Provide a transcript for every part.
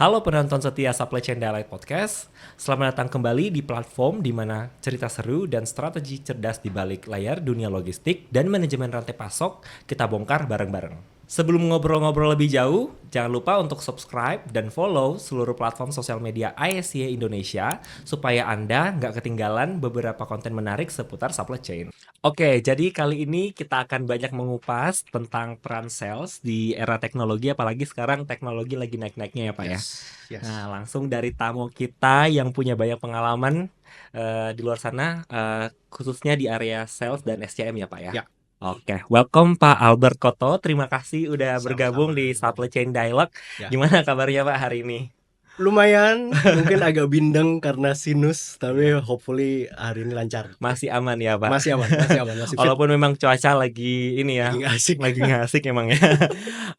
Halo penonton setia Supply Chain Dialect Podcast. Selamat datang kembali di platform di mana cerita seru dan strategi cerdas di balik layar dunia logistik dan manajemen rantai pasok kita bongkar bareng-bareng. Sebelum ngobrol-ngobrol lebih jauh, jangan lupa untuk subscribe dan follow seluruh platform sosial media ISY Indonesia supaya Anda nggak ketinggalan beberapa konten menarik seputar supply chain. Oke, jadi kali ini kita akan banyak mengupas tentang peran sales di era teknologi, apalagi sekarang teknologi lagi naik-naiknya ya Pak ya. Yes. Nah, langsung dari tamu kita yang punya banyak pengalaman di luar sana, khususnya di area sales dan SCM ya Pak ya. Ya. Oke, welcome Pak Albert Koto. Terima kasih udah bergabung Sama-sama. di Supply Chain Dialogue. Ya. Gimana kabarnya Pak hari ini? Lumayan, mungkin agak bindeng karena sinus, tapi hopefully hari ini lancar. Masih aman ya Pak? Masih aman, masih fit. Walaupun memang cuaca lagi ini ya, Lagi nggak asik. lagi nggak asik emang ya.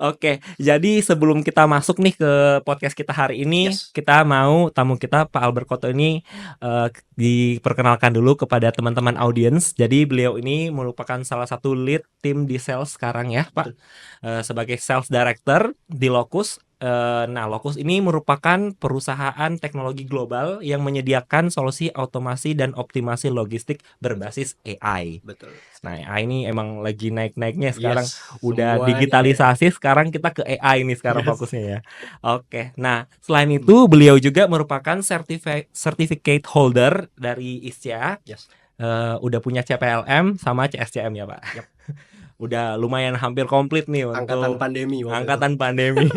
Oke, jadi sebelum kita masuk nih ke podcast kita hari ini, Yes. kita mau tamu kita Pak Albert Koto ini diperkenalkan dulu kepada teman-teman audiens. Jadi beliau ini merupakan salah satu lead tim di sales sekarang ya Pak, sebagai sales director di Locus. Nah, Locus ini merupakan perusahaan teknologi global yang menyediakan solusi otomasi dan optimasi logistik berbasis AI. Betul. Nah, AI ini emang lagi naik-naiknya sekarang. Yes, Udah semuanya digitalisasi, sekarang kita ke AI nih sekarang Yes. fokusnya ya. Oke, nah selain itu beliau juga merupakan certificate holder dari ISCA. Yes. Udah punya CPLM sama CSCM ya Pak. Yap. Udah lumayan hampir komplit nih untuk Angkatan pandemi waktu angkatan pandemi.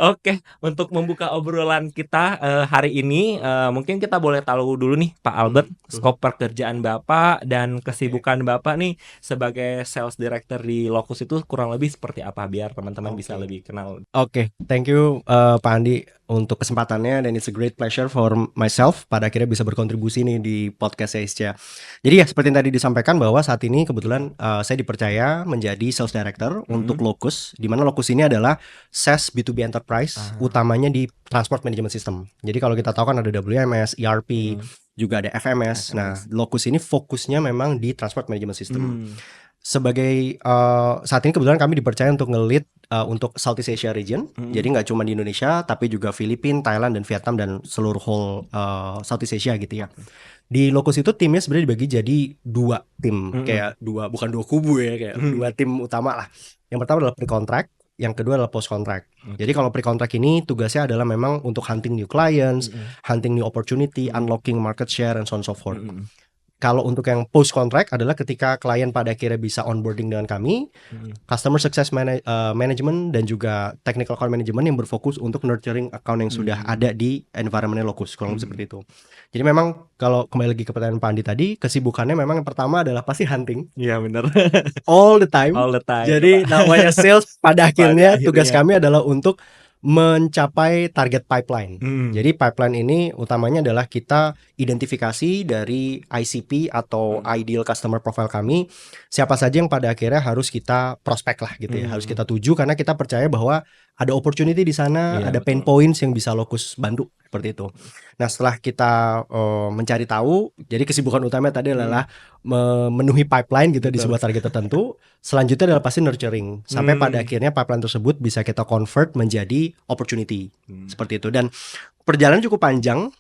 Oke, untuk membuka obrolan kita hari ini, mungkin kita boleh tahu dulu nih Pak Albert, skop pekerjaan Bapak dan kesibukan Bapak nih sebagai sales director di Locus itu kurang lebih seperti apa biar teman-teman bisa lebih kenal. Oke, thank you Pak Andi untuk kesempatannya, dan it's a great pleasure for myself pada akhirnya bisa berkontribusi nih di podcast ISCA. Jadi ya seperti yang tadi disampaikan bahwa saat ini kebetulan saya dipercaya menjadi sales director untuk Locus, di mana Locus ini adalah SaaS B2B enterprise, utamanya di transport management system. Jadi kalau kita tahu kan ada WMS, ERP, juga ada FMS. Nah, Locus ini fokusnya memang di transport management system. Sebagai saat ini kebetulan kami dipercaya untuk nge-lead untuk Southeast Asia region. Jadi nggak cuma di Indonesia, tapi juga Filipina, Thailand, dan Vietnam, dan seluruh whole Southeast Asia gitu ya. Di Locus itu timnya sebenarnya dibagi jadi dua tim, kayak bukan dua kubu ya, kayak dua tim utama lah. Yang pertama adalah pre-contract, yang kedua adalah post-contract. Jadi kalau pre-contract ini tugasnya adalah memang untuk hunting new clients, hunting new opportunity, unlocking market share, and so on so forth. Kalau untuk yang post contract adalah ketika klien pada akhirnya bisa onboarding dengan kami, customer success management dan juga technical account management yang berfokus untuk nurturing account yang sudah ada di environment Locus, kurang lebih seperti itu. Jadi memang kalau kembali lagi ke pertanyaan Pak Andi tadi, kesibukannya memang yang pertama adalah pasti hunting. Iya benar. All the time. Jadi namanya sales pada akhirnya tugas kami adalah untuk mencapai target pipeline. Jadi pipeline ini utamanya adalah kita identifikasi dari ICP atau ideal customer profile kami, siapa saja yang pada akhirnya harus kita prospek lah gitu ya, harus kita tuju, karena kita percaya bahwa ada opportunity di sana, ada pain points yang bisa Locus bantu seperti itu. Nah, setelah kita mencari tahu, jadi kesibukan utamanya tadi adalah memenuhi pipeline gitu di sebuah target tertentu. Selanjutnya adalah pasti nurturing sampai pada akhirnya pipeline tersebut bisa kita convert menjadi opportunity seperti itu. Dan perjalanan cukup panjang.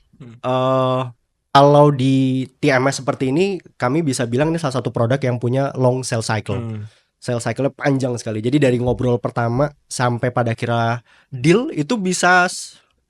Kalau di TMS seperti ini, kami bisa bilang ini salah satu produk yang punya long sales cycle. Sales cycle-nya panjang sekali. Jadi dari ngobrol pertama sampai pada akhirnya deal itu bisa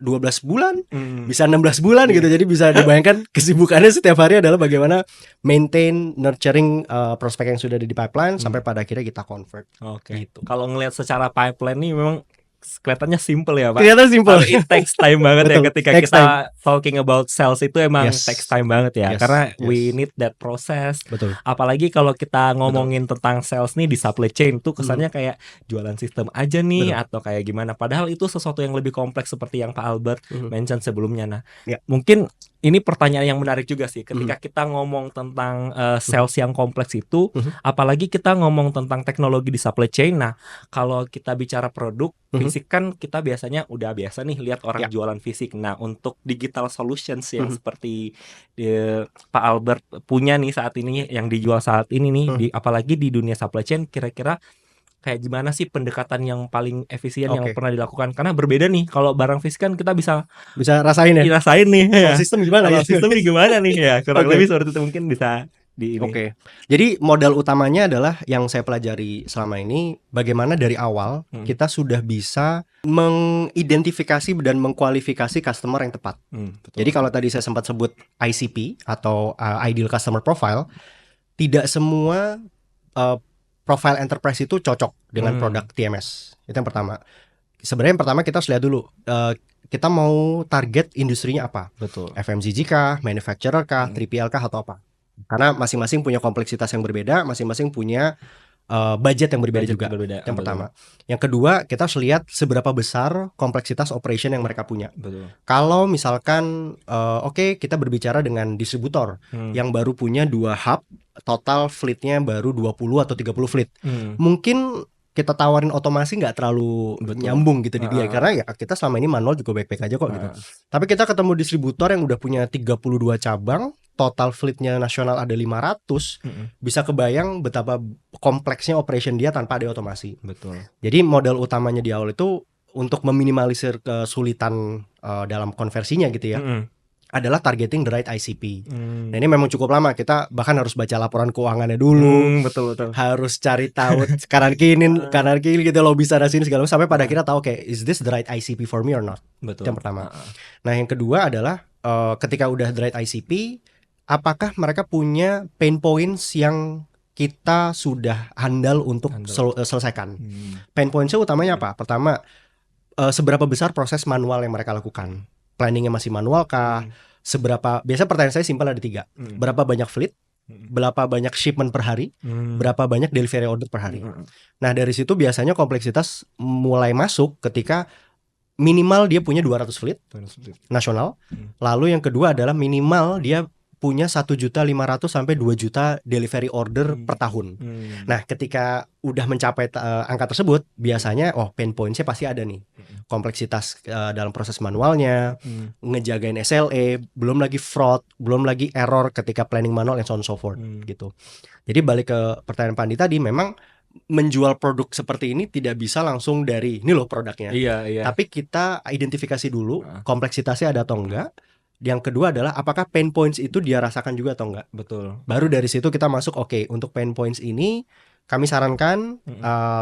12 bulan, bisa 16 bulan gitu. Jadi bisa dibayangkan kesibukannya setiap hari adalah bagaimana maintain, nurturing prospek yang sudah ada di pipeline sampai pada akhirnya kita convert. Oke. Gitu. Kalau ngelihat secara pipeline nih memang kelihatannya simple ya Pak. Kelihatan simple. It takes time banget ya ketika Takes kita talking about sales itu emang takes time banget ya. Yes. Karena we need that process. Betul. Apalagi kalau kita ngomongin tentang sales nih di supply chain tuh kesannya kayak jualan sistem aja nih atau kayak gimana. Padahal itu sesuatu yang lebih kompleks seperti yang Pak Albert mention sebelumnya. Nah, mungkin ini pertanyaan yang menarik juga sih ketika kita ngomong tentang sales yang kompleks itu, apalagi kita ngomong tentang teknologi di supply chain. Nah, kalau kita bicara produk fisik kan kita biasanya udah biasa nih lihat orang jualan fisik. Nah, untuk digital solutions yang seperti Pak Albert punya nih saat ini, yang dijual saat ini nih, apalagi di dunia supply chain, kira-kira kayak gimana sih pendekatan yang paling efisien yang Oke. pernah dilakukan? Karena berbeda nih, kalau barang fisik kan kita bisa Bisa rasain ya. dirasain nih ya. Kalau sistem gimana Kalau ya? sistem ini gimana nih ya? Kurang Oke. lebih seperti itu, mungkin bisa di ini. Oke. Jadi modal utamanya adalah yang saya pelajari selama ini, bagaimana dari awal kita sudah bisa mengidentifikasi dan mengkualifikasi customer yang tepat. Betul. Jadi kalau tadi saya sempat sebut ICP atau Ideal Customer Profile, tidak semua profile enterprise itu cocok dengan produk TMS. Itu yang pertama. Sebenarnya yang pertama kita harus lihat dulu kita mau target industrinya apa. Betul. FMCG kah, manufacturer kah, 3PL kah, atau apa. Karena masing-masing punya kompleksitas yang berbeda, masing-masing punya budget yang berbeda Budget juga. berbeda, Yang betul. pertama. Yang kedua, kita harus lihat seberapa besar kompleksitas operation yang mereka punya. Betul. Kalau misalkan oke, kita berbicara dengan distributor yang baru punya 2 hub, total fleetnya baru 20 atau 30 fleet. Mungkin kita tawarin otomasi nggak terlalu nyambung gitu di dia, karena ya kita selama ini manual juga baik-baik aja kok gitu. Tapi kita ketemu distributor yang udah punya 32 cabang, total fleetnya nasional ada 500, bisa kebayang betapa kompleksnya operation dia tanpa ada otomasi. Betul. Jadi modal utamanya di awal itu untuk meminimalisir kesulitan dalam konversinya gitu ya, adalah targeting the right ICP. Nah ini memang cukup lama, kita bahkan harus baca laporan keuangannya dulu, Betul. harus cari tahu kanan kiri gitu, lobby sana sini segala macam, sampai pada akhirnya tahu is this the right ICP for me or not. Betul. Yang pertama. Nah yang kedua adalah ketika udah the right ICP, apakah mereka punya pain points yang kita sudah handal untuk selesaikan. Pain pointsnya utamanya apa? Pertama, seberapa besar proses manual yang mereka lakukan. Planningnya masih manual kah? Biasa pertanyaan saya simpel, ada 3. Berapa banyak fleet? Berapa banyak shipment per hari? Berapa banyak delivery order per hari? Nah dari situ biasanya kompleksitas mulai masuk ketika minimal dia punya 200 fleet nasional. Lalu yang kedua adalah minimal dia punya 1.500.000 sampai 2 juta delivery order per tahun. Nah, ketika udah mencapai angka tersebut, biasanya pain points-nya pasti ada nih. Kompleksitas dalam proses manualnya, ngejagain SLA, belum lagi fraud, belum lagi error ketika planning manual and so on so forth gitu. Jadi balik ke pertanyaan Pandi tadi, memang menjual produk seperti ini tidak bisa langsung dari ini loh produknya. Iya. Tapi kita identifikasi dulu kompleksitasnya ada atau enggak. Yang kedua adalah apakah pain points itu dia rasakan juga atau enggak. Betul. Baru dari situ kita masuk, oke, untuk pain points ini kami sarankan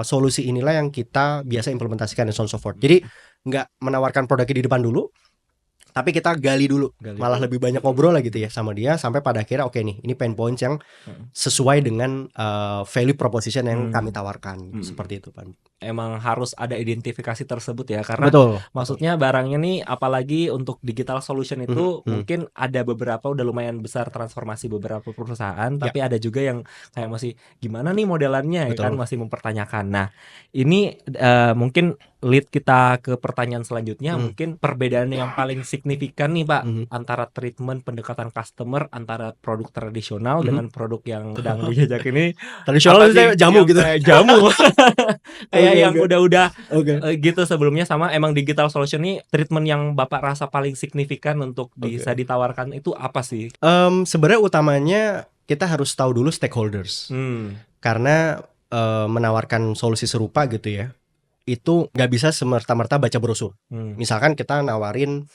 solusi inilah yang kita biasa implementasikan dan so on so forth. Jadi nggak menawarkan produknya di depan dulu, tapi kita gali dulu, malah lebih banyak ngobrol lah gitu ya sama dia, sampai pada akhirnya oke nih, ini pain points yang sesuai dengan value proposition yang kami tawarkan. Seperti itu, Pan. Emang harus ada identifikasi tersebut ya, karena Betul. maksudnya barangnya nih, apalagi untuk digital solution itu mungkin ada beberapa udah lumayan besar transformasi beberapa perusahaan, tapi ada juga yang kayak masih gimana nih modelannya, ya kan, masih mempertanyakan. Nah ini mungkin lead kita ke pertanyaan selanjutnya, mungkin perbedaan yang paling signifikan nih Pak antara treatment pendekatan customer antara produk tradisional dengan produk yang sedang dijajak ini. Tradisional itu jamu gitu. Jamu. Kayak yang Okay. udah Oke. gitu sebelumnya, sama emang digital solution ini treatment yang Bapak rasa paling signifikan untuk bisa ditawarkan itu apa sih? Sebenarnya utamanya kita harus tahu dulu stakeholders. Karena menawarkan solusi serupa gitu ya, itu nggak bisa semerta-merta baca brosur. Misalkan kita nawarin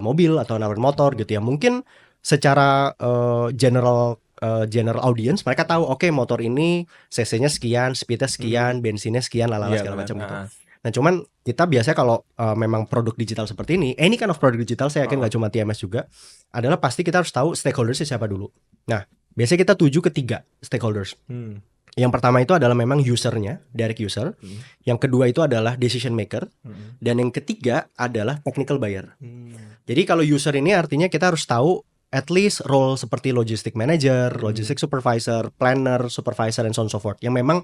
mobil atau nawarin motor gitu ya, mungkin secara general audience mereka tahu oke, motor ini cc-nya sekian, speed-nya sekian, bensinnya sekian, lalala segala macam gitu. Nah cuman kita biasanya kalau memang produk digital seperti ini, any kind of produk digital, saya yakin nggak cuma TMS juga, adalah pasti kita harus tahu stakeholdersnya siapa dulu. Nah biasanya kita tuju ke 3 stakeholders. Yang pertama itu adalah memang usernya, direct user. Yang kedua itu adalah decision maker. Dan yang ketiga adalah technical buyer. Jadi kalau user ini artinya kita harus tahu at least role seperti logistic manager, logistic supervisor, planner, supervisor, and so on so forth, yang memang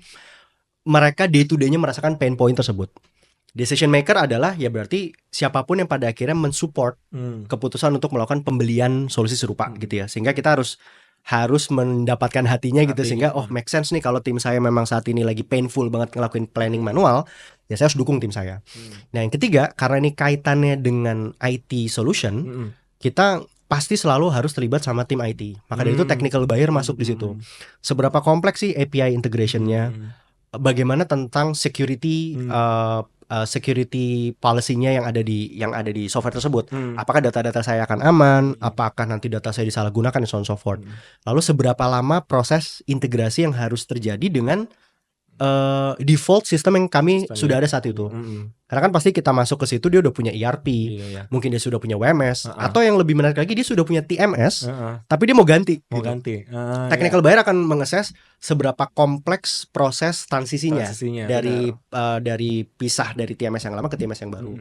mereka day to day-nya merasakan pain point tersebut. Decision maker adalah ya berarti siapapun yang pada akhirnya mensupport keputusan untuk melakukan pembelian solusi serupa gitu ya. Sehingga kita harus mendapatkan hatinya gitu, sehingga make sense nih kalau tim saya memang saat ini lagi painful banget ngelakuin planning manual, ya saya harus dukung tim saya. Nah yang ketiga, karena ini kaitannya dengan IT solution, kita pasti selalu harus terlibat sama tim IT. Maka dari itu technical buyer masuk di situ. Seberapa kompleks sih API integration-nya? bagaimana tentang security security policy-nya yang ada di software tersebut. Apakah data-data saya akan aman? Apakah nanti data saya disalahgunakan dan so on so forth. Lalu seberapa lama proses integrasi yang harus terjadi dengan default sistem yang kami sudah ada saat itu. Karena kan pasti kita masuk ke situ dia udah punya ERP, mungkin dia sudah punya WMS, atau yang lebih menarik lagi dia sudah punya TMS, tapi dia mau ganti. Technical buyer akan mengakses seberapa kompleks proses transisinya dari pisah dari TMS yang lama ke TMS yang baru.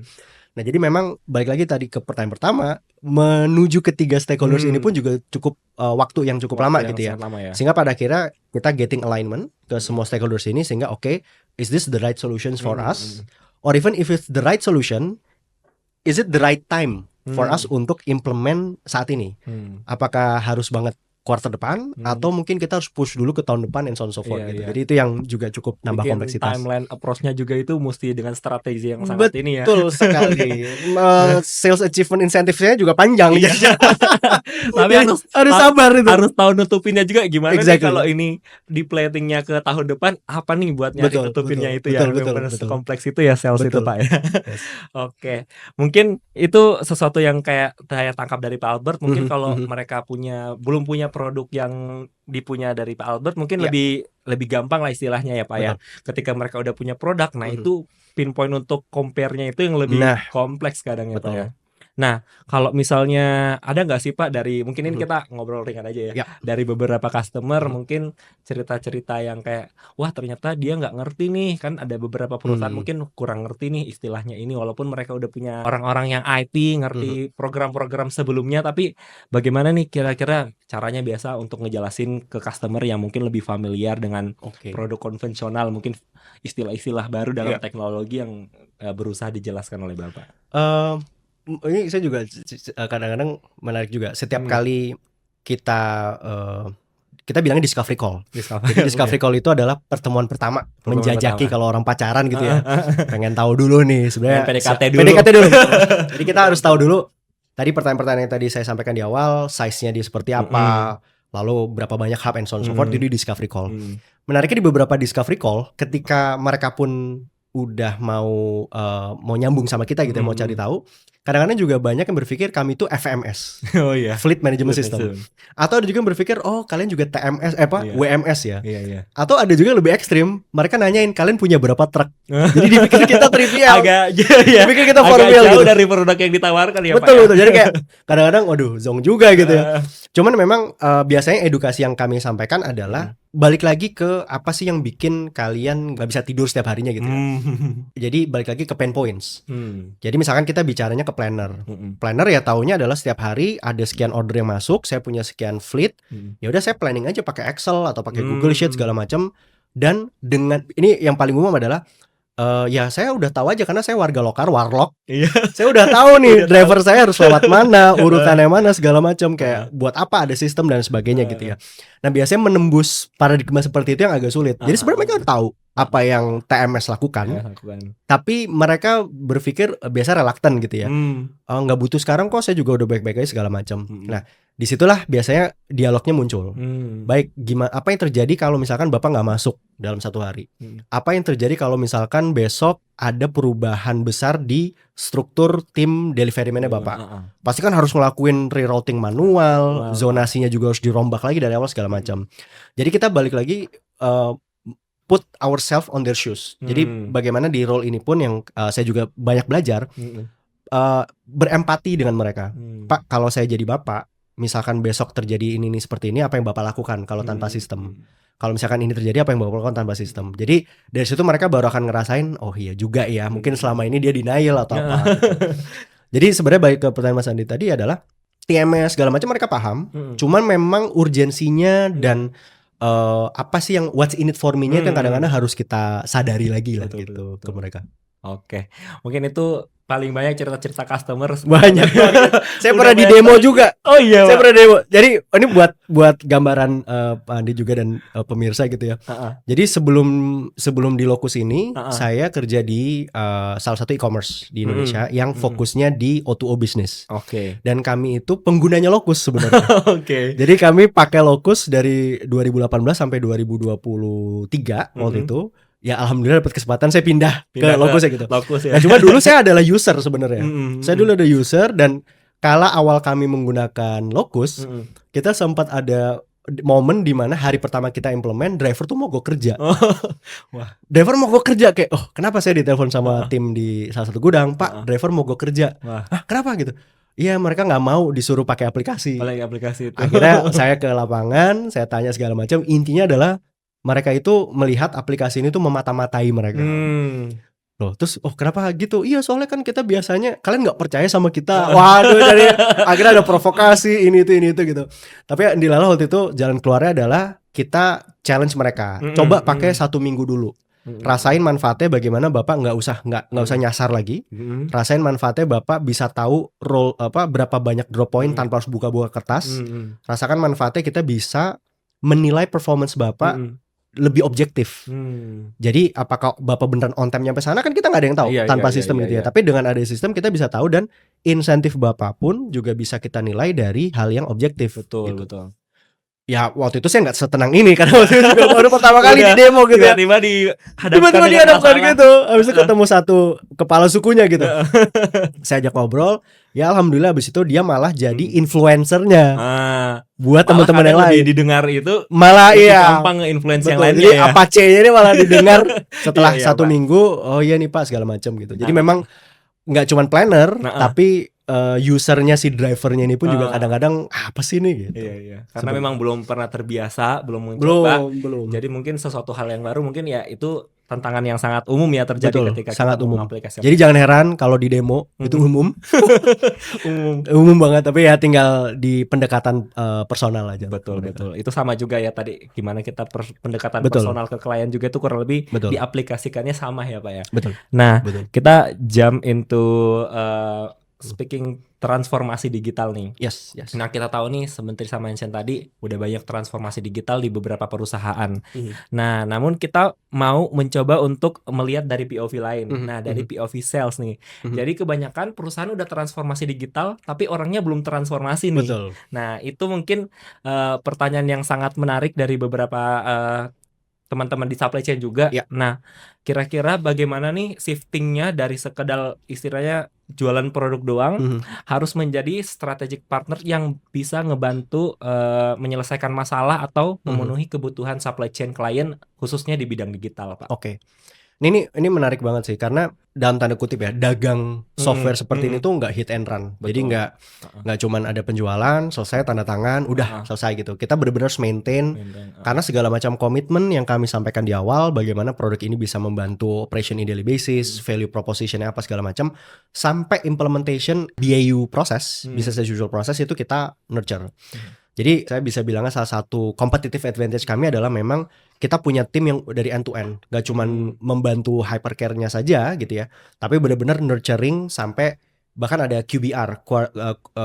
Nah jadi memang balik lagi tadi ke pertanyaan pertama, menuju ketiga stakeholders ini pun juga cukup waktu yang cukup lama gitu ya. Sehingga pada akhirnya kita getting alignment ke semua stakeholders ini sehingga is this the right solutions for us? Or even if it's the right solution, is it the right time for us untuk implement saat ini? Apakah harus banget quarter depan atau mungkin kita harus push dulu ke tahun depan and so on so forth gitu. Jadi itu yang juga cukup nambah kompleksitas. Timeline approach-nya juga itu mesti dengan strategi yang sangat ini ya. Betul sekali. Sales achievement incentive-nya juga panjang. Tapi harus sabar itu. Harus tahu nutupinnya juga gimana nih kalau ini di platingnya ke tahun depan apa nih buat nyari nutupinnya itu ya. Betul. Kompleks itu ya sales itu Pak ya. Oke. Mungkin itu sesuatu yang kayak saya tangkap dari Pak Albert. Mungkin kalau mereka belum punya produk yang dipunya dari Pak Albert mungkin lebih gampang lah istilahnya ya Pak ya. Ketika mereka udah punya produk, nah itu pinpoint untuk compare-nya itu yang lebih kompleks kadang ya Pak ya. Nah, kalau misalnya ada nggak sih Pak dari mungkin ini kita ngobrol ringan aja ya, dari beberapa customer mungkin cerita-cerita yang kayak wah ternyata dia nggak ngerti nih, kan ada beberapa perusahaan mungkin kurang ngerti nih istilahnya ini walaupun mereka udah punya orang-orang yang IT ngerti program-program sebelumnya, tapi bagaimana nih kira-kira caranya biasa untuk ngejelasin ke customer yang mungkin lebih familiar dengan produk konvensional, mungkin istilah-istilah baru dalam teknologi yang berusaha dijelaskan oleh Bapak. Ini saya juga kadang-kadang menarik juga setiap kali kita bilangnya discovery call. Jadi discovery call itu adalah pertemuan pertama menjajaki kalau orang pacaran gitu ya. Pengen tahu dulu nih sebenarnya PDKT dulu. Jadi kita harus tahu dulu tadi pertanyaan-pertanyaan yang tadi saya sampaikan di awal, size-nya dia seperti apa, lalu berapa banyak hub and so on so forth, itu discovery call. Menariknya di beberapa discovery call ketika mereka pun udah mau nyambung sama kita gitu, mau cari tahu. Kadang-kadang juga banyak yang berpikir kami itu FMS, Fleet Management System. Atau ada juga yang berpikir, oh kalian juga TMS, WMS ya. Atau ada juga yang lebih ekstrim, mereka nanyain kalian punya berapa truk. Jadi dipikir kita trivial, dipikir kita formal jauh gitu dari produk yang ditawarkan ya betul, Pak. Betul, jadi kayak kadang-kadang waduh zong juga gitu ya. Cuman memang biasanya edukasi yang kami sampaikan adalah balik lagi ke apa sih yang bikin kalian gak bisa tidur setiap harinya gitu ya. Jadi balik lagi ke pain points. Jadi misalkan kita bicaranya ke planner. Planner ya taunya adalah setiap hari ada sekian order yang masuk, saya punya sekian fleet. Ya udah saya planning aja pakai Excel atau pakai Google Sheet segala macam. Dan dengan ini yang paling umum adalah ya saya udah tahu aja karena saya warga lokal warlock. Saya udah tahu nih driver saya harus lewat mana, urutannya mana segala macam, kayak buat apa ada sistem dan sebagainya gitu ya. Nah, biasanya menembus paradigma seperti itu yang agak sulit. Jadi sebenarnya mereka udah tahu apa yang TMS lakukan. Tapi mereka berpikir biasa reluctant gitu ya. Nggak butuh sekarang kok, saya juga udah baik-baik aja segala macam. Nah, disitulah biasanya dialognya muncul. Baik, gimana? Apa yang terjadi kalau misalkan Bapak nggak masuk dalam satu hari? Apa yang terjadi kalau misalkan besok ada perubahan besar di struktur tim delivery man-nya Bapak? Pasti kan harus ngelakuin rerouting manual, zonasinya juga harus dirombak lagi dari awal segala macam. Jadi kita balik lagi put ourselves on their shoes. Jadi bagaimana di role ini pun yang saya juga banyak belajar berempati dengan mereka. Pak, kalau saya jadi Bapak, misalkan besok terjadi ini seperti ini, apa yang Bapak lakukan kalau tanpa sistem? Kalau misalkan ini terjadi, apa yang Bapak lakukan tanpa sistem? Jadi dari situ mereka baru akan ngerasain, oh iya juga ya, mungkin selama ini dia denial atau apa. Jadi sebenarnya baik ke pertanyaan Mas Andi tadi adalah TMS segala macam mereka paham, cuman memang urgensinya dan apa sih yang what's in it for me-nya kan kadang-kadang harus kita sadari lagi lah betul. Ke mereka. Oke, mungkin itu paling banyak cerita-cerita customer banyak. Saya pernah di demo juga. Oh iya. Saya pernah demo. Jadi ini buat gambaran Pak Andi juga dan pemirsa gitu ya. Jadi sebelum di Lokus ini saya kerja di salah satu e-commerce di Indonesia yang fokusnya di O2O business. Dan kami itu penggunanya Lokus sebenarnya. Jadi kami pakai Lokus dari 2018 sampai 2023 waktu itu. ya alhamdulillah dapat kesempatan saya pindah ke Pindah ke Locus ya gitu. Locus ya. Nah, cuma dulu saya adalah user sebenarnya. Mm-mm, Saya dulu ada user, dan kala awal kami menggunakan Locus, mm-mm. kita sempat ada momen di mana hari pertama kita implement, driver tuh mogok kerja. Oh, wah. Driver mogok kerja, kayak kenapa saya ditelepon sama tim di salah satu gudang, Pak, driver mogok kerja. Wah. Kenapa gitu? Iya, mereka nggak mau disuruh pakai aplikasi. Paling aplikasi itu. Akhirnya saya ke lapangan, saya tanya segala macam. Intinya adalah mereka itu melihat aplikasi ini tuh memata-matai mereka. Loh, terus kenapa gitu? Iya, soalnya kan kita biasanya kalian nggak percaya sama kita. Waduh, jadi akhirnya ada provokasi ini itu gitu. Tapi dilala waktu itu jalan keluarnya adalah kita challenge mereka. Coba pakai 1 minggu dulu. Rasain manfaatnya bagaimana Bapak nggak usah nyasar lagi. Rasain manfaatnya Bapak bisa tahu berapa banyak drop point tanpa harus buka-buka kertas. Rasakan manfaatnya kita bisa menilai performance Bapak lebih objektif. Jadi apakah Bapak beneran on time nyampe sana, kan kita nggak ada yang tahu tanpa sistem gitu ya. Tapi dengan ada sistem kita bisa tahu, dan insentif Bapak pun juga bisa kita nilai dari hal yang objektif. Betul, gitu. betul. Ya waktu itu saya nggak setenang ini karena waktu itu juga baru pertama kali di demo gitu ya. Tiba-tiba Tiba-tiba dihadapkan gitu. Habis itu ketemu satu kepala sukunya gitu. Saya ajak ngobrol. Ya alhamdulillah habis itu dia malah jadi influencernya buat teman-teman yang lain. Didengar itu malah gampang nge-influence yang lainnya. Jadi Apache-nya ini malah didengar setelah 1 minggu. Oh iya nih Pak, segala macam gitu. Jadi memang nggak cuman planner, tapi usernya si drivernya ini pun juga kadang-kadang apa sih ini gitu. Iya. Karena memang belum pernah terbiasa, belum mencoba. Belum. Jadi mungkin sesuatu hal yang baru, mungkin ya itu tantangan yang sangat umum ya terjadi ketika sangat kita umum. aplikasi. Jadi jangan heran kalau di demo itu umum. umum banget, tapi ya tinggal di pendekatan personal aja. Betul. Itu sama juga ya tadi gimana kita pendekatan personal ke klien juga itu kurang lebih diaplikasikannya sama ya Pak ya. Betul. Nah, kita jump into speaking transformasi digital nih. Yes. Nah, kita tahu nih seperti sama mention tadi udah banyak transformasi digital di beberapa perusahaan. Nah, namun kita mau mencoba untuk melihat dari POV lain. Nah, dari POV sales nih. Jadi kebanyakan perusahaan udah transformasi digital tapi orangnya belum transformasi nih. Betul. Nah, itu mungkin pertanyaan yang sangat menarik dari beberapa teman-teman di supply chain juga. Ya. Nah, kira-kira bagaimana nih shiftingnya dari sekedar istilahnya jualan produk doang harus menjadi strategic partner yang bisa ngebantu menyelesaikan masalah atau memenuhi kebutuhan supply chain klien khususnya di bidang digital, Pak. Oke. Ini menarik banget sih, karena dalam tanda kutip ya, dagang software seperti ini tuh nggak hit and run. Betul. Jadi nggak cuman ada penjualan, selesai tanda tangan, udah selesai gitu. Kita benar-benar harus maintain karena segala macam komitmen yang kami sampaikan di awal, bagaimana produk ini bisa membantu operation in daily basis, value propositionnya apa segala macam, sampai implementation BAU proses, business as usual proses, itu kita nurture. Jadi saya bisa bilangnya salah satu competitive advantage kami adalah memang kita punya tim yang dari end to end, gak cuman membantu hypercare-nya saja gitu ya, tapi benar-benar nurturing sampai bahkan ada QBR,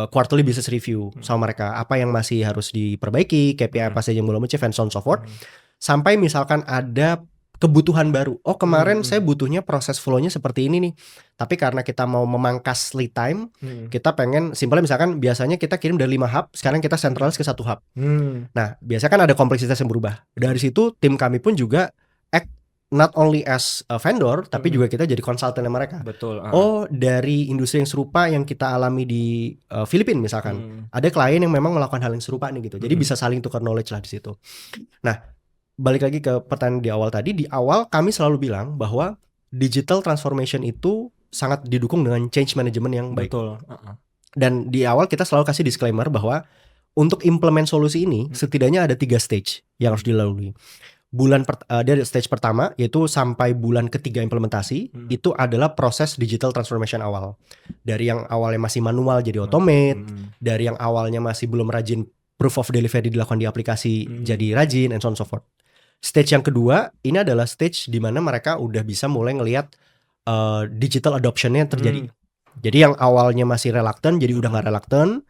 quarterly business review sama mereka, apa yang masih harus diperbaiki, KPI apa saja yang belum achieve, and so on so forth. Sampai misalkan ada kebutuhan baru. Kemarin saya butuhnya proses flow-nya seperti ini nih. Tapi karena kita mau memangkas lead time, kita pengen simpelnya misalkan biasanya kita kirim dari 5 hub, sekarang kita centralize ke 1 hub. Nah, biasanya kan ada kompleksitas yang berubah. Dari situ tim kami pun juga act not only as a vendor, tapi juga kita jadi konsultannya mereka. Betul. Dari industri yang serupa yang kita alami di Filipina misalkan. Ada klien yang memang melakukan hal yang serupa nih gitu. Jadi bisa saling tukar knowledge lah di situ. Nah, balik lagi ke pertanyaan di awal tadi. Di awal kami selalu bilang bahwa digital transformation itu sangat didukung dengan change management yang baik. Betul. Dan di awal kita selalu kasih disclaimer bahwa untuk implement solusi ini setidaknya ada 3 stage yang harus dilalui. Dari stage pertama yaitu sampai bulan ketiga implementasi, itu adalah proses digital transformation awal. Dari yang awalnya masih manual jadi automate, dari yang awalnya masih belum rajin proof of delivery dilakukan di aplikasi jadi rajin, and so on so forth. Stage yang kedua, ini adalah stage di mana mereka udah bisa mulai ngelihat digital adoption-nya terjadi. Jadi yang awalnya masih reluctant, jadi udah nggak reluctant.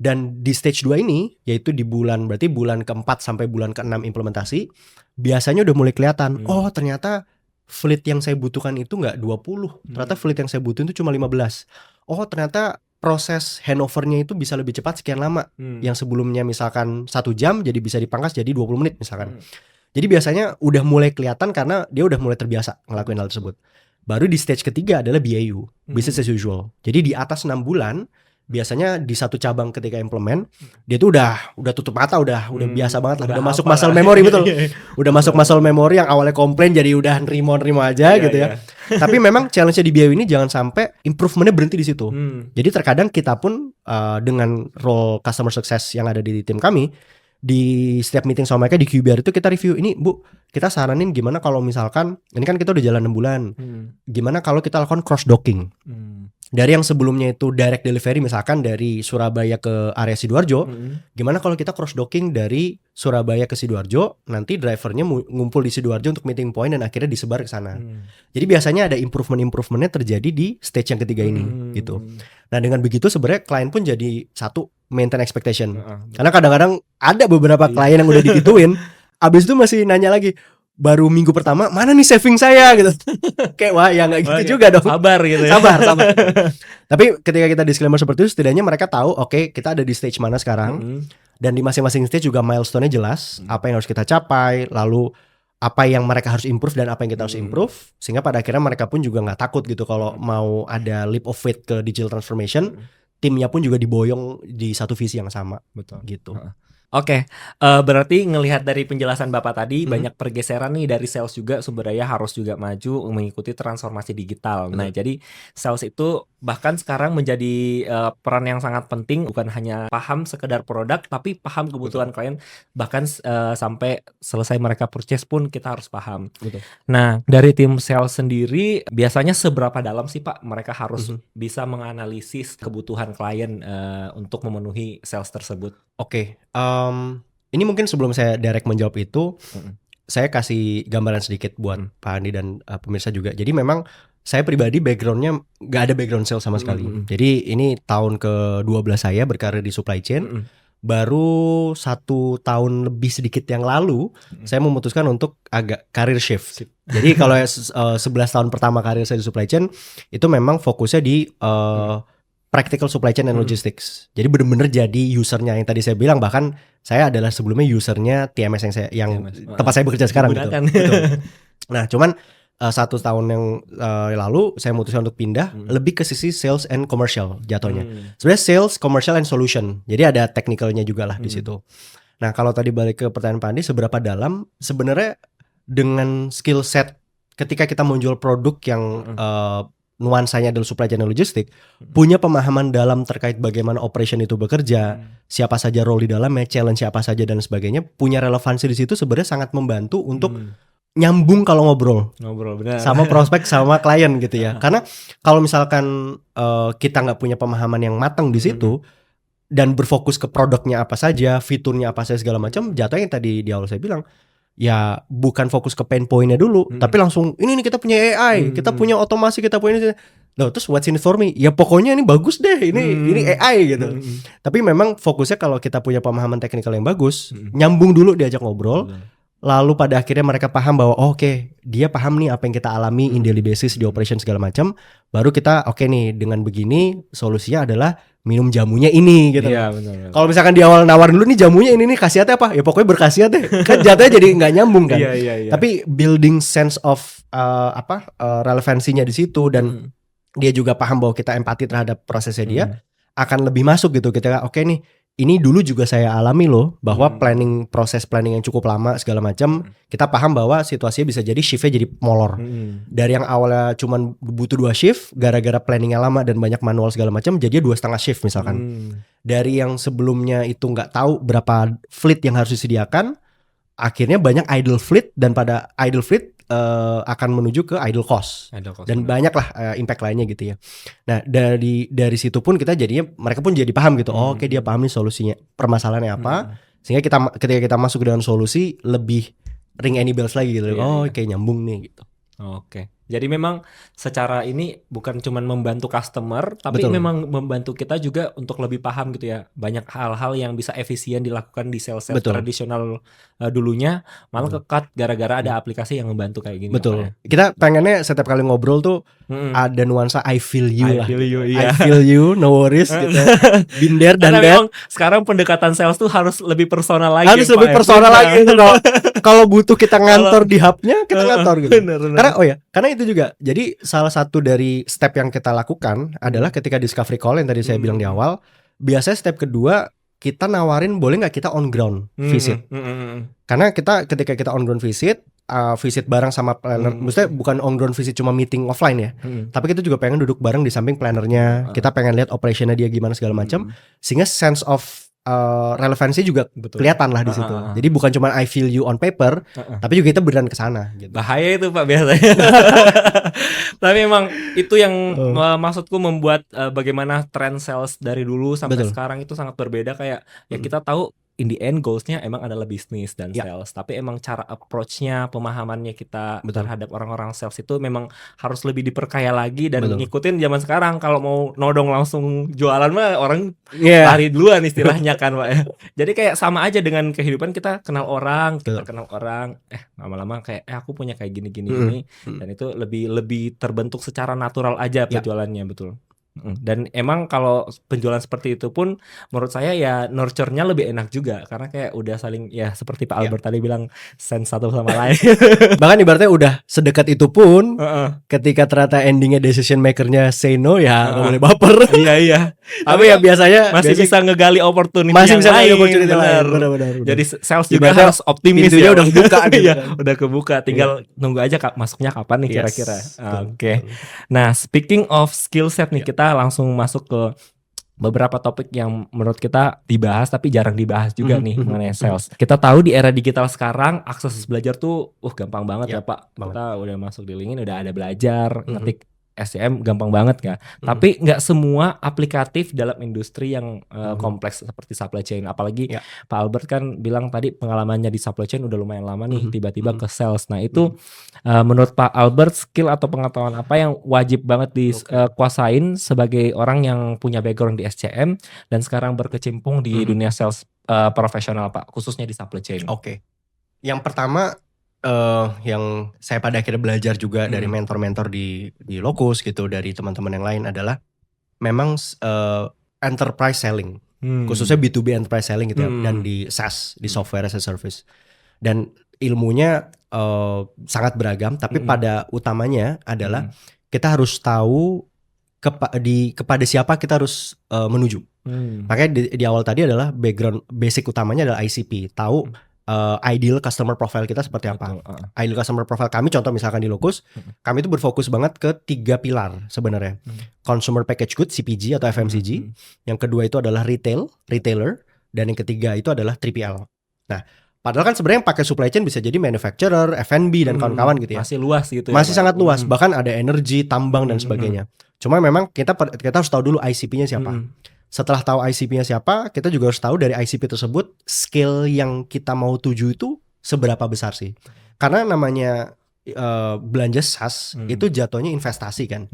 Dan di stage 2 ini, yaitu di berarti bulan ke-4 sampai bulan ke-6 implementasi, biasanya udah mulai kelihatan, ternyata fleet yang saya butuhkan itu nggak 20. Ternyata fleet yang saya butuhin itu cuma 15. Ternyata proses handover-nya itu bisa lebih cepat sekian lama. Yang sebelumnya misalkan 1 jam, jadi bisa dipangkas jadi 20 menit misalkan. Jadi biasanya udah mulai kelihatan karena dia udah mulai terbiasa ngelakuin hal tersebut. Baru di stage ketiga adalah BAU, business as usual. Jadi di atas 6 bulan biasanya di satu cabang ketika implement dia tuh udah tutup mata, udah biasa banget lah, udah masuk muscle memory betul. Udah masuk muscle memory yang awalnya komplain jadi udah nerimo aja gitu ya. Tapi memang challenge-nya di BAU ini jangan sampai improvementnya berhenti di situ. Jadi terkadang kita pun dengan role customer success yang ada di tim kami, di setiap meeting sama mereka di QBR itu kita review, ini Bu, kita saranin gimana kalau misalkan ini kan kita udah jalan 6 bulan, gimana kalau kita lakukan cross docking. Dari yang sebelumnya itu direct delivery misalkan dari Surabaya ke area Sidoarjo, gimana kalau kita cross docking dari Surabaya ke Sidoarjo, nanti drivernya ngumpul di Sidoarjo untuk meeting point dan akhirnya disebar ke sana. Jadi biasanya ada improvementnya terjadi di stage yang ketiga ini gitu. Nah dengan begitu sebenarnya klien pun jadi satu maintain expectation. Karena kadang-kadang ada beberapa klien yang udah digituin, abis itu masih nanya lagi, baru minggu pertama mana nih saving saya gitu. Kayak wah ya nggak gitu juga dong. Sabar gitu ya. Sabar. Tapi ketika kita disclaimer seperti itu, setidaknya mereka tahu oke, kita ada di stage mana sekarang. Dan di masing-masing stage juga milestone-nya jelas, apa yang harus kita capai, lalu apa yang mereka harus improve dan apa yang kita harus improve, sehingga pada akhirnya mereka pun juga nggak takut gitu kalau mau ada leap of faith ke digital transformation. Timnya pun juga diboyong di satu visi yang sama. Betul. Gitu. Oke, berarti ngelihat dari penjelasan Bapak tadi banyak pergeseran nih dari sales juga, sumber daya harus juga maju mengikuti transformasi digital. Nah, jadi sales itu bahkan sekarang menjadi peran yang sangat penting, bukan hanya paham sekedar produk tapi paham kebutuhan klien, bahkan sampai selesai mereka purchase pun kita harus paham. Nah, dari tim sales sendiri biasanya seberapa dalam sih Pak mereka harus bisa menganalisis kebutuhan klien untuk memenuhi sales tersebut? Oke, ini mungkin sebelum saya direct menjawab itu, saya kasih gambaran sedikit buat Pak Andi dan pemirsa juga. Jadi memang saya pribadi backgroundnya nggak ada background sales sama sekali. Jadi ini tahun ke-12 saya berkarir di supply chain. Baru 1 tahun lebih sedikit yang lalu, saya memutuskan untuk agak career shift. Jadi kalau 11 tahun pertama karir saya di supply chain, itu memang fokusnya di practical supply chain and logistics. Jadi benar-benar jadi usernya yang tadi saya bilang, bahkan saya adalah sebelumnya usernya TMS yang tempat saya bekerja sekarang gitu. Betul. Nah, cuman 1 tahun yang lalu saya memutuskan untuk pindah lebih ke sisi sales and commercial jatuhnya. Sebenarnya sales, commercial and solution. Jadi ada technicalnya juga lah di situ. Nah, kalau tadi balik ke pertanyaan Pak Andi, seberapa dalam sebenarnya dengan skill set ketika kita menjual produk yang nuansanya adalah supply chain dan logistik, punya pemahaman dalam terkait bagaimana operation itu bekerja, siapa saja role di dalamnya, challenge siapa saja dan sebagainya, punya relevansi di situ sebenarnya sangat membantu untuk nyambung kalau ngobrol benar. sama prospek sama klien gitu ya. Karena kalau misalkan kita nggak punya pemahaman yang matang di situ dan berfokus ke produknya apa saja, fiturnya apa saja segala macam, jatuhnya yang tadi di awal saya bilang, ya bukan fokus ke pain point-nya dulu, tapi langsung ini nih kita punya AI, kita punya otomasi, kita punya ini. Loh, terus what's in it for me? Ya pokoknya ini bagus deh, ini AI gitu. Tapi memang fokusnya kalau kita punya pemahaman teknikal yang bagus, nyambung dulu diajak ngobrol. Lalu pada akhirnya mereka paham bahwa oke, dia paham nih apa yang kita alami in daily basis di operation segala macam. Baru kita oke nih, dengan begini solusinya adalah minum jamunya ini gitu. Iya, benar. Kalau misalkan di awal nawarin dulu nih jamunya ini nih khasiatnya apa? Ya pokoknya berkhasiat deh. Kan jatuhnya jadi nggak nyambung kan. Iya. Tapi building sense of relevansinya di situ dan dia juga paham bahwa kita empati terhadap prosesnya dia, akan lebih masuk gitu. Kita oke nih, ini dulu juga saya alami loh, bahwa proses planning yang cukup lama segala macam, kita paham bahwa situasinya bisa jadi shiftnya jadi molor. Dari yang awalnya cuman butuh 2 shift, gara-gara planningnya lama dan banyak manual segala macam, jadi 2,5 shift misalkan. Dari yang sebelumnya itu nggak tahu berapa fleet yang harus disediakan, akhirnya banyak idle fleet, dan pada idle fleet akan menuju ke idle cost dan banyak lah impact lainnya gitu ya. Nah dari situ pun kita jadinya, mereka pun jadi paham gitu. Oke, dia paham nih solusinya, permasalahannya apa, sehingga ketika kita masuk dengan solusi lebih ring any bells lagi gitu. Kayak nyambung nih gitu. Oke. Jadi memang secara ini bukan cuman membantu customer, tapi Betul. memang membantu kita juga untuk lebih paham gitu ya. Banyak hal-hal yang bisa efisien dilakukan di sales Betul. tradisional dulunya, malah Betul. ke-cut gara-gara ada aplikasi yang membantu kayak gini. Betul. Kita pengennya setiap kali ngobrol tuh ada nuansa I feel you I lah. feel you, I iya. feel you, no worries gitu. Been there Karena dan that. memang sekarang pendekatan sales tuh harus lebih personal lagi. Harus lebih Pak. personal Benar. lagi gitu. Kalau butuh kita ngantor di hubnya, kita ngantor gitu. Benar. Karena itu juga. Jadi salah satu dari step yang kita lakukan adalah ketika discovery call yang tadi saya bilang di awal, biasanya step kedua kita nawarin boleh nggak kita on ground visit. Karena ketika kita on ground visit bareng sama planner, maksudnya bukan on ground visit cuma meeting offline ya, tapi kita juga pengen duduk bareng di samping plannernya, kita pengen lihat operationnya dia gimana segala macam, sehingga sense of relevansi juga kelihatan lah di situ. Jadi bukan cuma I feel you on paper, tapi juga kita beneran kesana. Gitu. Bahaya itu Pak biasanya. Tapi memang itu yang maksudku membuat bagaimana tren sales dari dulu sampai sekarang itu sangat berbeda. Kayak ya kita tahu in the end goalsnya emang adalah bisnis dan sales, tapi emang cara approach-nya, pemahamannya kita terhadap orang-orang sales itu memang harus lebih diperkaya lagi dan ngikutin zaman sekarang. Kalau mau nodong langsung jualan mah orang lari duluan istilahnya kan Pak ya. Jadi kayak sama aja dengan kehidupan, kita kenal orang, lama-lama kayak aku punya kayak gini dan itu lebih terbentuk secara natural aja penjualannya, betul. Dan emang kalau penjualan seperti itu pun menurut saya ya nurture-nya lebih enak juga, karena kayak udah saling ya seperti Pak Albert tadi bilang sense satu sama lain. Bahkan ibaratnya udah sedekat itu pun ketika ternyata endingnya decision maker-nya say no ya nggak boleh baper. Iya. Tapi ya biasanya masih bisa ngegali opportunity masih yang bisa lain. Opportunity Benar. Lain. Jadi sales juga ibaratnya harus optimis ya. Udah kebuka gitu. Iya, udah kebuka, tinggal nunggu aja masuknya kapan nih kira-kira. Oke. Nah, speaking of skill set nih, kita langsung masuk ke beberapa topik yang menurut kita dibahas tapi jarang dibahas juga nih mengenai sales. Kita tahu di era digital sekarang akses belajar tuh gampang banget ya Pak. Kita udah masuk di LinkedIn, udah ada belajar, ngetik SCM gampang banget kan. Tapi nggak semua aplikatif dalam industri yang kompleks seperti supply chain. Apalagi Pak Albert kan bilang tadi pengalamannya di supply chain udah lumayan lama nih, tiba-tiba ke sales. Nah itu menurut Pak Albert skill atau pengetahuan apa yang wajib banget dikuasain sebagai orang yang punya background di SCM dan sekarang berkecimpung di dunia sales profesional Pak, khususnya di supply chain? Oke. Yang pertama yang saya pada akhirnya belajar juga dari mentor-mentor di Locus gitu, dari teman-teman yang lain adalah memang enterprise selling, khususnya B2B enterprise selling gitu ya, dan di SaaS, di software as a service, dan ilmunya sangat beragam, tapi pada utamanya adalah kita harus tahu kepada siapa kita harus menuju. Makanya di awal tadi adalah background basic utamanya adalah ICP, tahu ideal customer profile kita seperti apa. Ideal customer profile kami, contoh misalkan di Locus, kami itu berfokus banget ke 3 pilar sebenarnya. Consumer package goods, CPG atau FMCG. Yang kedua itu adalah retailer, dan yang ketiga itu adalah 3PL. Nah, padahal kan sebenarnya yang pakai supply chain bisa jadi manufacturer, F&B dan kawan-kawan gitu ya. Masih luas gitu ya. Masih sangat luas, bahkan ada energi, tambang dan sebagainya. Cuma memang kita harus tahu dulu ICP-nya siapa. Setelah tahu ICP-nya siapa, kita juga harus tahu dari ICP tersebut skill yang kita mau tuju itu seberapa besar sih. Karena namanya belanja SaaS itu jatuhnya investasi kan.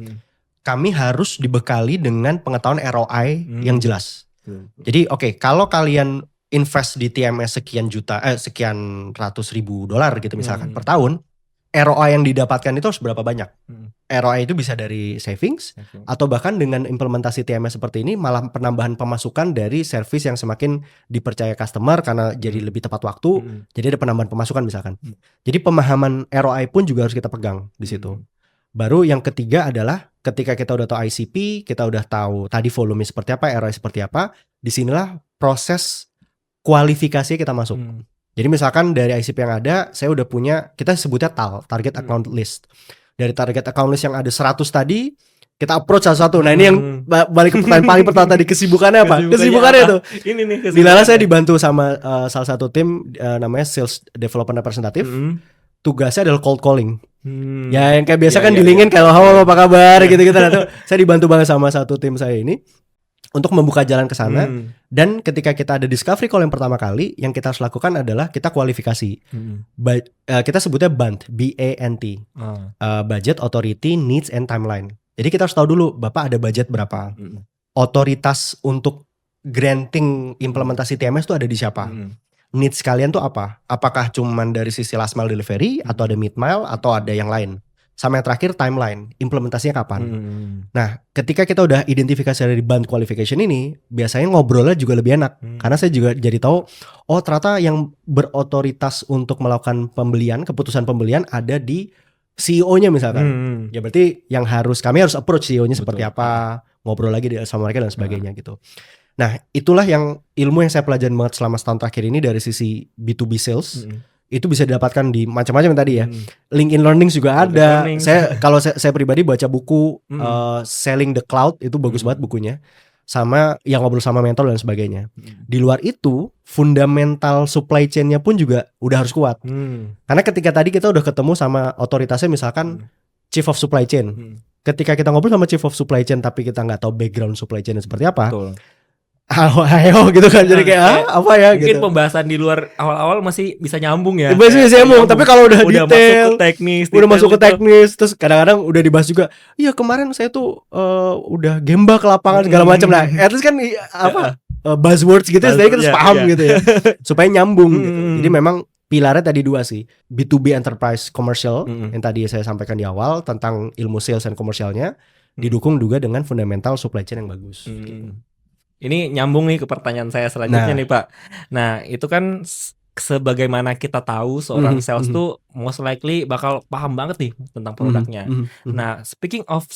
Kami harus dibekali dengan pengetahuan ROI yang jelas. Jadi kalau kalian invest di TMS sekian ratus ribu dolar gitu misalkan per tahun, ROI yang didapatkan itu harus berapa banyak? ROI itu bisa dari savings atau bahkan dengan implementasi TMS seperti ini malah penambahan pemasukan dari service yang semakin dipercaya customer karena jadi lebih tepat waktu, jadi ada penambahan pemasukan misalkan. Jadi pemahaman ROI pun juga harus kita pegang di situ. Baru yang ketiga adalah ketika kita udah tahu ICP, kita udah tahu tadi volume seperti apa, ROI seperti apa, disinilah proses kualifikasi kita masuk. Jadi misalkan dari ICP yang ada, saya udah punya, kita sebutnya TAL, Target Account List. Dari Target Account List yang ada 100 tadi, kita approach satu-satu. Nah ini yang balik ke pertanyaan paling pertama tadi, kesibukannya apa? Kesibukannya tuh. Ini nih kesibukannya. Di Lala saya dibantu sama salah satu tim namanya Sales Development Representative. Tugasnya adalah cold calling. Ya yang kayak biasa kan di LinkedIn kalau halo apa kabar gitu-gitu. Nah, saya dibantu banget sama satu tim saya ini untuk membuka jalan ke sana. Hmm. Dan ketika kita ada discovery call yang pertama kali, yang kita harus lakukan adalah kita kualifikasi. Kita sebutnya BANT, BANT, Budget, Authority, Needs, and Timeline. Jadi kita harus tahu dulu, Bapak ada budget berapa, otoritas untuk granting implementasi TMS itu ada di siapa, needs kalian tuh apa, apakah cuman dari sisi last mile delivery, atau ada mid mile, atau ada yang lain. Sama yang terakhir timeline, implementasinya kapan. Nah, ketika kita udah identifikasi dari BANT qualification ini, biasanya ngobrolnya juga lebih enak. Karena saya juga jadi tahu, oh ternyata yang berotoritas untuk melakukan pembelian, keputusan pembelian ada di CEO-nya misalkan. Ya berarti kami harus approach CEO-nya seperti apa, ngobrol lagi sama mereka dan sebagainya gitu. Nah, itulah yang ilmu yang saya pelajarin banget selama setahun terakhir ini dari sisi B2B sales. Itu bisa didapatkan di macam-macam tadi ya. LinkedIn Learning juga ada. Saya pribadi baca buku Selling the Cloud, itu bagus banget bukunya. Sama yang ngobrol sama mentor dan sebagainya. Di luar itu, fundamental supply chain-nya pun juga udah harus kuat. Karena ketika tadi kita udah ketemu sama otoritasnya misalkan Chief of Supply Chain. Ketika kita ngobrol sama Chief of Supply Chain tapi kita nggak tahu background supply chain seperti apa. Betul. Ayo gitu kan, jadi kayak apa ya mungkin gitu. pembahasan di luar awal-awal masih bisa nyambung ya. Masih bisa nyambung, tapi kalau udah detail, masuk ke teknis, terus kadang-kadang udah dibahas juga. Iya kemarin saya tuh udah gemba ke lapangan segala macam lah. At least kan buzzwords gitu, jadi kita paham gitu ya, supaya nyambung. Gitu. Jadi memang pilarnya tadi dua sih, B2B enterprise commercial yang tadi saya sampaikan di awal tentang ilmu sales dan komersialnya, didukung juga dengan fundamental supply chain yang bagus. Gitu. Ini nyambung nih ke pertanyaan saya selanjutnya nih Pak. Nah itu kan sebagaimana kita tahu seorang sales tuh most likely bakal paham banget nih tentang produknya. Nah speaking of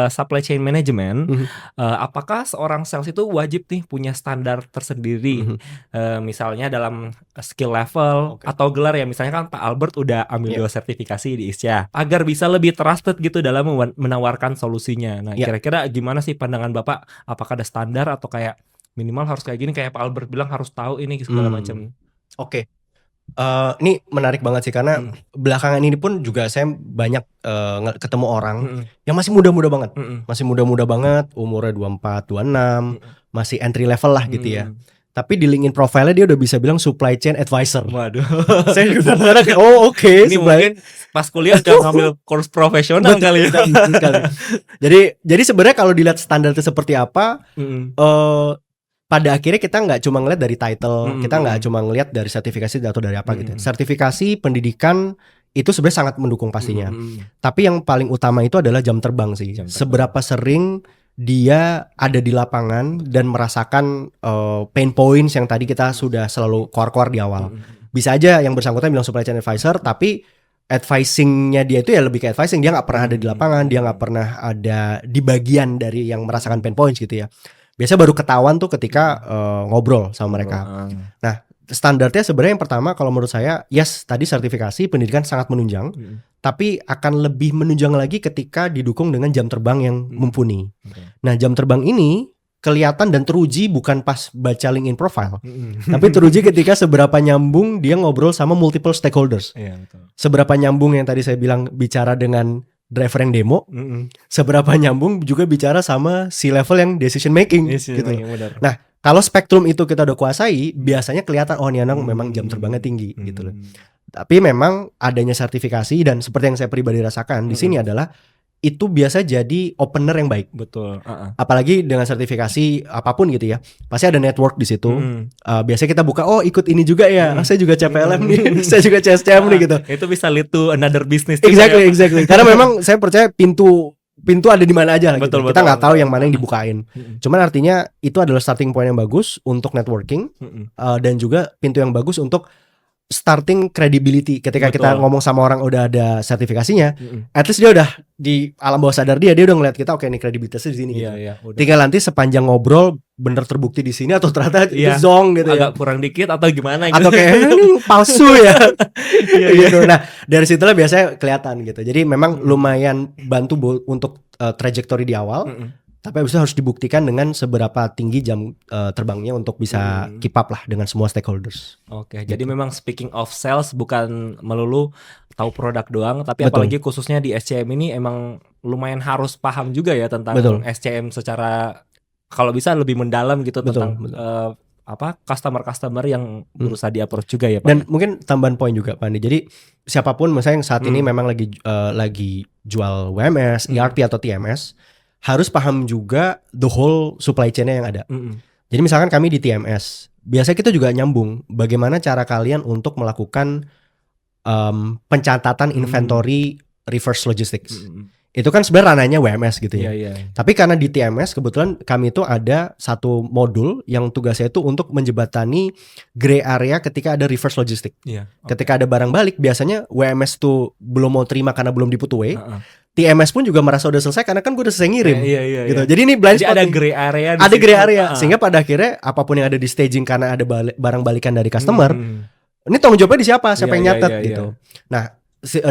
supply chain management, apakah seorang sales itu wajib nih punya standar tersendiri, misalnya dalam skill level atau gelar ya, misalnya kan Pak Albert udah ambil 2 sertifikasi di ISCA, agar bisa lebih trusted gitu dalam menawarkan solusinya. Nah kira-kira gimana sih pandangan Bapak? Apakah ada standar atau kayak minimal harus kayak gini, kayak Pak Albert bilang harus tahu ini segala macam? Oke. Ini menarik banget sih karena belakangan ini pun juga saya banyak ketemu orang yang masih muda-muda banget. Masih muda-muda banget, umurnya 24, 26, masih entry level lah gitu ya. Tapi di LinkedIn profile-nya dia udah bisa bilang supply chain advisor. Waduh. Saya juga kayak oke. Ini mungkin pas kuliah udah ngambil course profesional kali ya. Jadi sebenarnya kalau dilihat standarnya seperti apa, pada akhirnya kita nggak cuma ngeliat dari title, kita nggak cuma ngeliat dari sertifikasi atau dari apa gitu. Sertifikasi, pendidikan itu sebenarnya sangat mendukung pastinya. Tapi yang paling utama itu adalah jam terbang sih. Seberapa sering dia ada di lapangan dan merasakan pain points yang tadi kita sudah selalu keluar-keluar di awal. Bisa aja yang bersangkutan bilang supply chain advisor, tapi advising-nya dia itu ya lebih ke advising. Dia nggak pernah ada di lapangan, dia nggak pernah ada di bagian dari yang merasakan pain points gitu ya. Biasa baru ketahuan tuh ketika ngobrol sama mereka. Nah, standarnya sebenarnya yang pertama kalau menurut saya, yes tadi sertifikasi, pendidikan sangat menunjang, tapi akan lebih menunjang lagi ketika didukung dengan jam terbang yang mumpuni. Nah, jam terbang ini kelihatan dan teruji bukan pas baca LinkedIn profile, tapi teruji ketika seberapa nyambung dia ngobrol sama multiple stakeholders. Seberapa nyambung yang tadi saya bilang bicara dengan driver yang demo, seberapa nyambung juga bicara sama C-level yang decision making gitu. Nah, kalau spektrum itu kita udah kuasai, biasanya kelihatan oh ini anak memang jam terbangnya tinggi gitu loh. Tapi memang adanya sertifikasi dan seperti yang saya pribadi rasakan di sini adalah itu biasa jadi opener yang baik. Betul. Apalagi dengan sertifikasi apapun gitu ya, pasti ada network di situ. Biasanya kita buka, oh ikut ini juga ya, saya juga CPLM nih, saya juga CSCM nih gitu. Itu bisa lead to another business. Exactly. Karena memang saya percaya pintu ada di mana aja lah gitu. Kita nggak tahu yang mana yang dibukain. Cuman artinya itu adalah starting point yang bagus untuk networking dan juga pintu yang bagus untuk starting credibility. Ketika kita ngomong sama orang udah ada sertifikasinya, at least dia udah di alam bawah sadar dia udah ngeliat kita oke nih kredibilitasnya di sini. Gitu. Tinggal nanti sepanjang ngobrol bener terbukti di sini atau ternyata zong gitu agak kurang dikit atau gimana gitu. Atau kayak ini palsu ya. Gitu. Nah, dari situlah biasanya kelihatan gitu. Jadi memang lumayan bantu untuk trajectory di awal. Tapi abis itu harus dibuktikan dengan seberapa tinggi jam terbangnya untuk bisa keep up lah dengan semua stakeholders. Oke, jadi memang speaking of sales bukan melulu tahu produk doang, tapi apalagi khususnya di SCM ini emang lumayan harus paham juga ya tentang SCM secara kalau bisa lebih mendalam gitu Betul, tentang betul. customer yang berusaha di-approach juga ya Pak. Dan mungkin tambahan poin juga Pak Andi. Jadi siapapun misalnya yang saat ini memang lagi jual WMS, ERP atau TMS, harus paham juga the whole supply chain-nya yang ada. Jadi misalkan kami di TMS, biasanya kita juga nyambung bagaimana cara kalian untuk melakukan pencatatan inventory reverse logistics. Itu kan sebenarnya ranahnya WMS gitu ya. Tapi karena di TMS kebetulan kami itu ada satu modul yang tugasnya itu untuk menjembatani gray area ketika ada reverse logistic. Ketika ada barang balik, biasanya WMS tuh belum mau terima karena belum di put away. TMS pun juga merasa udah selesai karena kan gue udah selesai ngirim. Gitu. Jadi ini blind spot. Ada gray area. Ada gray area sehingga pada akhirnya apapun yang ada di staging karena ada barang balikan dari customer, ini tanggung jawabnya di siapa? Siapa yang nyatet gitu. Nah,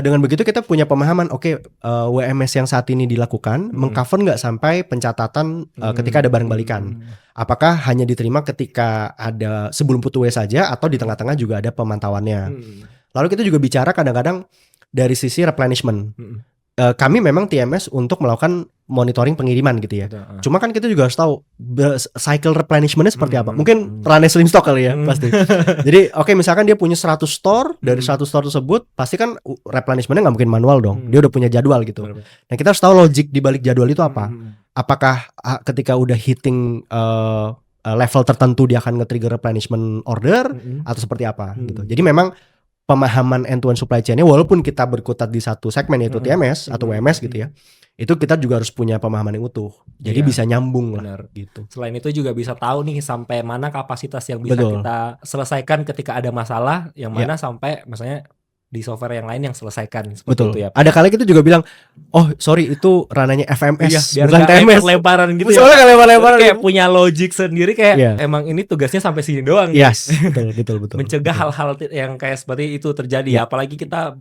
dengan begitu kita punya pemahaman, WMS yang saat ini dilakukan mengcover nggak sampai pencatatan ketika ada barang balikan. Apakah hanya diterima ketika ada sebelum put away saja atau di tengah-tengah juga ada pemantauannya. Lalu kita juga bicara kadang-kadang dari sisi replenishment. Kami memang TMS untuk melakukan monitoring pengiriman gitu ya. Cuma kan kita juga harus tahu cycle replenishment-nya seperti apa. Mungkin ranah slim stock kali ya pasti. Jadi misalkan dia punya 100 store, dari 100 store tersebut pasti kan replenishment-nya nggak mungkin manual dong. Dia udah punya jadwal gitu. Nah kita harus tahu logik di balik jadwal itu apa. Apakah ketika udah hitting level tertentu dia akan nge-trigger replenishment order atau seperti apa gitu. Jadi memang pemahaman end-to-end supply chain-nya walaupun kita berkutat di satu segmen yaitu TMS atau WMS gitu ya. Itu kita juga harus punya pemahaman yang utuh. Jadi bisa nyambung lah gitu. Selain itu juga bisa tahu nih sampai mana kapasitas yang bisa kita selesaikan ketika ada masalah, yang mana sampai misalnya di software yang lain yang selesaikan seperti itu ya. Ada kali kita juga bilang, sorry itu rananya FMS biar bukan TMS. Lemparan gitu Soalnya lemparan kayak punya logic sendiri kayak emang ini tugasnya sampai sini doang. Yes, betul. Mencegah hal-hal yang kayak seperti itu terjadi. Apalagi kita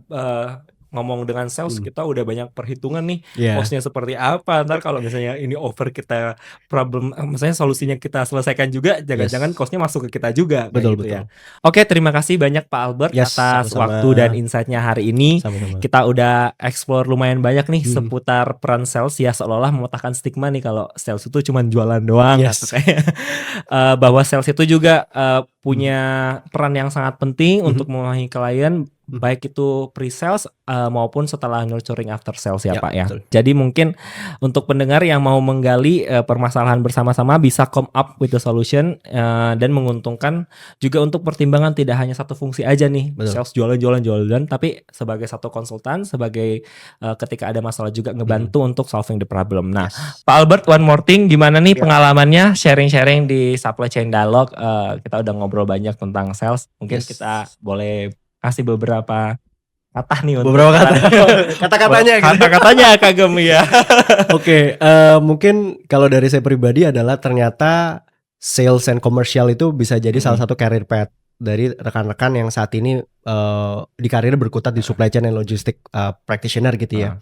ngomong dengan sales, kita udah banyak perhitungan nih costnya seperti apa. Ntar kalau misalnya ini over kita problem, misalnya solusinya kita selesaikan juga, jangan-jangan costnya masuk ke kita juga. Betul. Ya. Oke, terima kasih banyak Pak Albert atas waktu dan insight-nya hari ini. Kita udah explore lumayan banyak nih seputar peran sales ya, seolah-olah mematahkan stigma nih kalau sales itu cuma jualan doang. Bahwa sales itu juga punya peran yang sangat penting untuk memahami klien, baik itu pre-sales maupun setelah nurturing after sales ya Pak ya. Betul. Jadi mungkin untuk pendengar yang mau menggali permasalahan bersama-sama bisa come up with the solution dan menguntungkan juga untuk pertimbangan tidak hanya satu fungsi aja nih. Sales jualan, tapi sebagai satu konsultan, sebagai ketika ada masalah juga ngebantu untuk solving the problem. Nah, Pak Albert, one more thing, gimana nih pengalamannya sharing-sharing di supply chain dialogue? Kita udah ngobrol banyak tentang sales. Mungkin kita boleh kasih beberapa kata nih untuk kata-katanya kagem ya. Mungkin kalau dari saya pribadi adalah ternyata sales and commercial itu bisa jadi salah satu career path dari rekan-rekan yang saat ini di karir berkutat di supply chain and logistic practitioner gitu ya.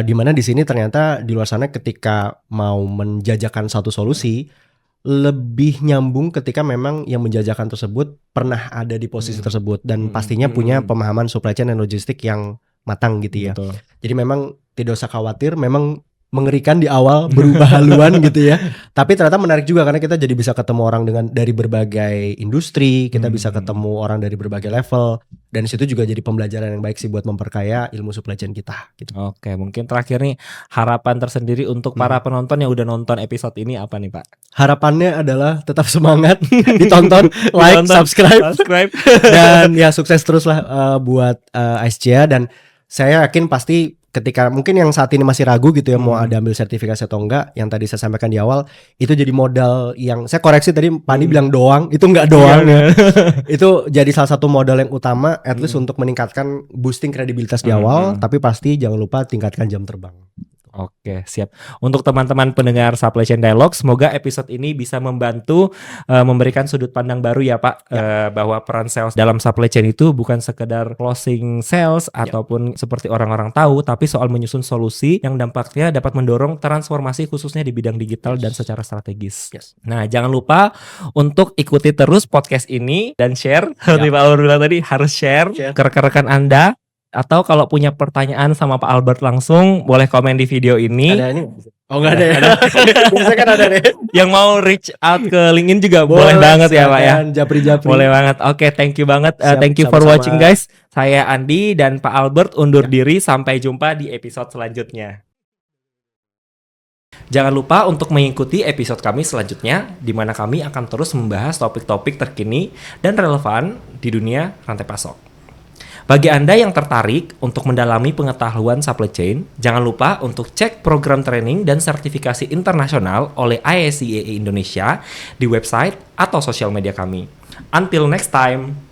Dimana di sini ternyata di luar sana ketika mau menjajakan satu solusi lebih nyambung ketika memang yang menjajakan tersebut pernah ada di posisi tersebut dan pastinya punya pemahaman supply chain dan logistik yang matang gitu ya. Betul. Jadi memang tidak usah khawatir, memang mengerikan di awal berubah haluan gitu ya. Tapi ternyata menarik juga karena kita jadi bisa ketemu orang dari berbagai industri, kita bisa ketemu orang dari berbagai level dan situ juga jadi pembelajaran yang baik sih buat memperkaya ilmu supply chain kita gitu. Oke, mungkin terakhir nih harapan tersendiri untuk para penonton yang udah nonton episode ini apa nih Pak? Harapannya adalah tetap semangat, ditonton, like, subscribe. Dan ya sukses terus lah buat ASCIA dan saya yakin pasti ketika mungkin yang saat ini masih ragu gitu ya mau ada ambil sertifikasi atau enggak, yang tadi saya sampaikan di awal itu jadi modal yang saya koreksi tadi Pani bilang doang, itu enggak doang ya. Itu jadi salah satu modal yang utama at least untuk meningkatkan boosting kredibilitas di awal, tapi pasti jangan lupa tingkatkan jam terbang. Oke, siap. Untuk teman-teman pendengar Supply Chain Dialogue, semoga episode ini bisa membantu memberikan sudut pandang baru ya Pak, bahwa peran sales dalam supply chain itu bukan sekedar closing sales ataupun seperti orang-orang tahu, tapi soal menyusun solusi yang dampaknya dapat mendorong transformasi khususnya di bidang digital dan secara strategis. Nah, jangan lupa untuk ikuti terus podcast ini dan share. Seperti Pak Albert bilang tadi, harus share ke rekan-rekan Anda. Atau kalau punya pertanyaan sama Pak Albert langsung, boleh komen di video ini. Ada ini. Oh nggak ada ya? Biasanya kan ada deh. Yang mau reach out ke LinkedIn juga boleh banget ya Pak ya. Japri-japri. Boleh banget. Oke, thank you banget. Siap, Thank you for sama-sama. watching guys. Saya Andi dan Pak Albert undur diri. Sampai jumpa di episode selanjutnya. Jangan lupa untuk mengikuti episode kami selanjutnya, di mana kami akan terus membahas topik-topik terkini dan relevan di dunia rantai pasok. Bagi Anda yang tertarik untuk mendalami pengetahuan supply chain, jangan lupa untuk cek program training dan sertifikasi internasional oleh ISCAE Indonesia di website atau sosial media kami. Until next time.